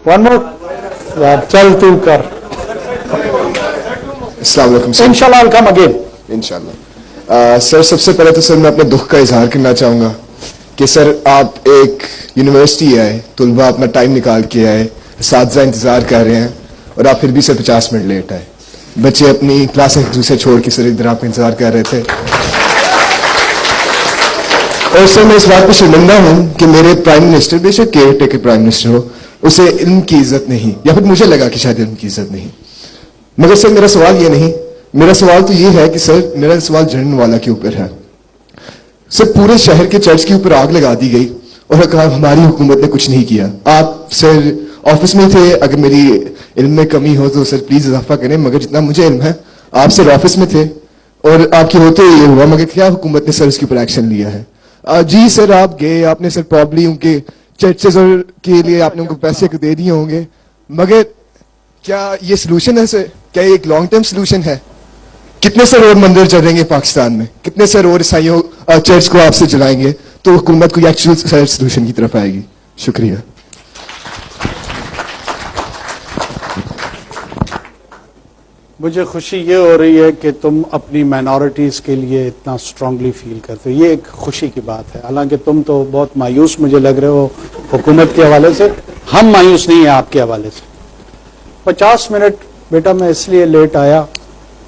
One more चल तू कर। अस्सलाम वालेकुम सर। इंशाल्लाह I'll come again। इंशाल्लाह। सर सबसे पहले तो सर मैं अपने दुख का इजहार करना चाहूँगा कि सर आप एक यूनिवर्सिटी आए, तुलबा अपना टाइम निकाल के आए, असातिज़ा इंतज़ार कर रहे हैं और आप फिर भी सर 50 मिनट लेट आए। बच्चे अपनी क्लास एक दूसरे छोड़ के सर इधर आपका इंतजार कर रहे थे। और सर मैं इस बात पर शर्मिंदा हूँ कि मेरे प्राइम मिनिस्टर, बेशक केयर टेकर प्राइम मिनिस्टर हो, उसे इल्म की इज्जत नहीं, या फिर मुझे लगा कि शायद इल्म की इज्जत नहीं। मगर सर मेरा सवाल ये नहीं, मेरा सवाल तो ये है कि सर मेरा सवाल जर्नल वाला के ऊपर है। सर पूरे शहर के चर्च के ऊपर आग लगा दी गई और कहा हमारी हुकूमत ने कुछ नहीं किया। आप सर ऑफिस में थे, अगर मेरी इल्म में कमी हो तो सर प्लीज इजाफा करें, मगर जितना मुझे इल्म है आप सर ऑफिस में थे और आपके होते ये हुआ, मगर क्या हुकूमत ने सर उसके ऊपर एक्शन लिया है? जी सर आप गए, आपने सर प्रॉब्ली उनके चर्चेज और के लिए आपने उनको पैसे दे दिए होंगे, मगर क्या ये सोल्यूशन है सर? क्या ये एक लॉन्ग टर्म सोल्यूशन है? कितने सर और मंदिर चलेंगे पाकिस्तान में? कितने सर और ईसाइयों चर्च को आपसे जलाएंगे तो हुकूमत को एक्चुअल सोल्यूशन की तरफ आएगी? शुक्रिया। मुझे खुशी ये हो रही है कि तुम अपनी माइनॉरिटीज के लिए इतना स्ट्रांगली फील करते हो, ये एक खुशी की बात है। हालांकि तुम तो बहुत मायूस मुझे लग रहे हो हुकूमत के हवाले से, हम मायूस नहीं है आपके हवाले से। 50 मिनट बेटा मैं इसलिए लेट आया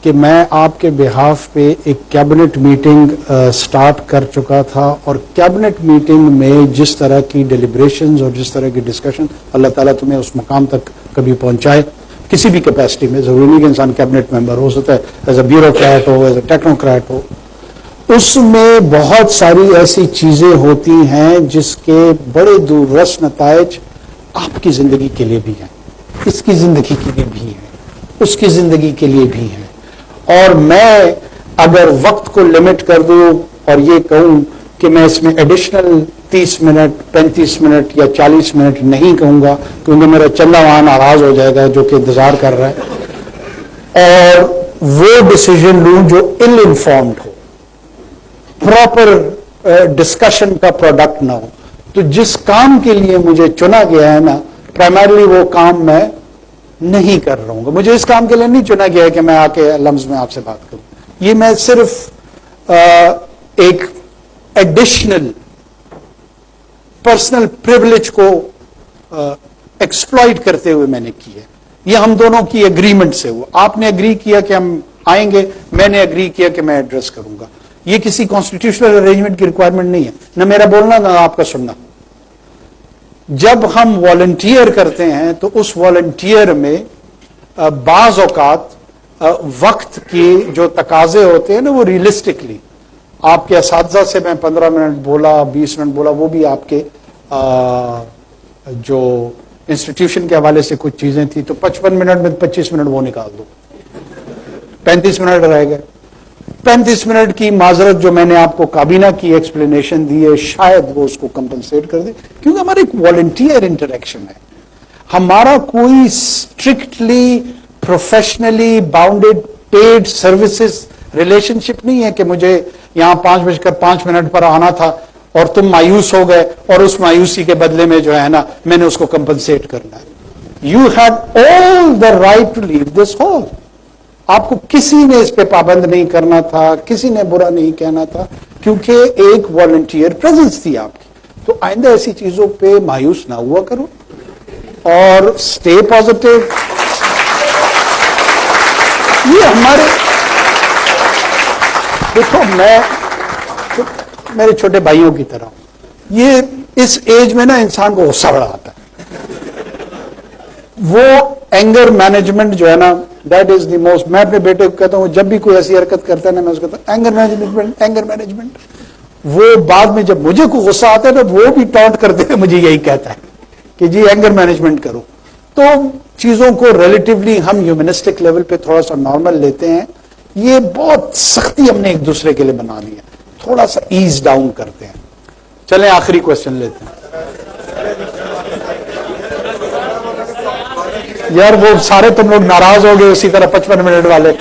कि मैं आपके बिहाफ पे एक कैबिनेट मीटिंग स्टार्ट कर चुका था, और कैबिनेट मीटिंग में जिस तरह की डिलिब्रेशंस और जिस तरह की डिस्कशन, अल्लाह ताला तुम्हें उस मुकाम तक कभी पहुंचाए किसी भी कैपेसिटी में। जरूरी नहीं कि इंसान कैबिनेट मेंबर हो सकता है, एज अ ब्यूरोक्रेट हो, एज अ टेक्नोक्रेट हो, उसमें बहुत सारी ऐसी चीजें होती हैं जिसके बड़े दूररस नतायज आपकी जिंदगी के लिए भी हैं, इसकी जिंदगी के लिए भी है, उसकी जिंदगी के लिए भी है। और मैं अगर वक्त को लिमिट कर दूं और ये कहूं कि मैं इसमें एडिशनल 30 मिनट 35 मिनट या 40 मिनट नहीं कहूंगा, क्योंकि मेरा चंदा वहां नाराज हो जाएगा जो कि इंतजार कर रहा है, और वो डिसीजन लूं जो इल इन्फॉर्म्ड हो, प्रॉपर डिस्कशन का प्रोडक्ट ना हो। तो जिस काम के लिए मुझे चुना गया है ना, प्राइमरली वो काम मैं नहीं कर रहा हूं। मुझे इस काम के लिए नहीं चुना गया है कि मैं आके लम्स में आपसे बात करूं। ये मैं सिर्फ एक एडिशनल पर्सनल प्रिविलेज को एक्सप्लॉइट करते हुए मैंने की है। ये हम दोनों की एग्रीमेंट से हुआ। आपने एग्री किया कि हम आएंगे, मैंने एग्री किया कि मैं एड्रेस करूंगा। ये किसी कॉन्स्टिट्यूशनल अरेंजमेंट की रिक्वायरमेंट नहीं है, न मेरा बोलना ना आपका सुनना। जब हम वॉलंटियर करते हैं तो उस वॉलंटियर में बाज औकात वक्त की जो तकाजे होते हैं ना, वो रियलिस्टिकली आपके असातिज़ा से मैं 15 मिनट बोला, 20 मिनट बोला, वो भी आपके जो इंस्टीट्यूशन के हवाले से कुछ चीजें थी, तो 55 मिनट में 25 मिनट वो निकाल दो, 35 मिनट रह गए। 35 मिनट की माजरत जो मैंने आपको काबीना की एक्सप्लेनेशन दी है, शायद वो उसको कंपनसेट कर दे, क्योंकि हमारा एक वॉलंटियर इंटरेक्शन है। हमारा कोई strictly professionally bounded paid services relationship नहीं है कि मुझे यहां 5:05 पर आना था और तुम मायूस हो गए और उस मायूसी के बदले में जो है ना मैंने उसको कंपनसेट करना है। You had all the right to leave this hall. आपको किसी ने इस पे पाबंद नहीं करना था, किसी ने बुरा नहीं कहना था, क्योंकि एक वॉलंटियर प्रेजेंस थी आपकी। तो आइंदा ऐसी चीजों पे मायूस ना हुआ करो और स्टे पॉजिटिव। ये हमारे, देखो मैं मेरे छोटे भाइयों की तरह हूं। ये इस एज में ना इंसान को गुस्सा बड़ा आता है। वो एंगर मैनेजमेंट जो है ना, दैट इज द मोस्ट। मैं अपने बेटे को कहता हूं, जब भी कोई ऐसी हरकत करता है ना, मैं उसको कहता हूं एंगर मैनेजमेंट, एंगर मैनेजमेंट। वो बाद में जब मुझे को गुस्सा आता है ना, वो भी टॉन्ट करते हुए मुझे यही कहता है कि जी एंगर मैनेजमेंट करो। तो चीजों को रिलेटिवली हम ह्यूमनिस्टिक लेवल पे थोड़ा सा नॉर्मल लेते हैं। ये बहुत सख्ती हमने एक दूसरे के लिए बना ली है, थोड़ा सा ईज डाउन करते हैं। चलें आखिरी क्वेश्चन लेते हैं। यार वो सारे तुम लोग नाराज हो गए उसी तरह 55 मिनट वाले।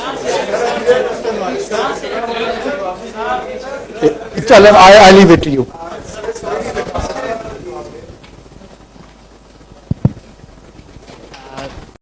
चलें, I leave it to you. धन्यवाद।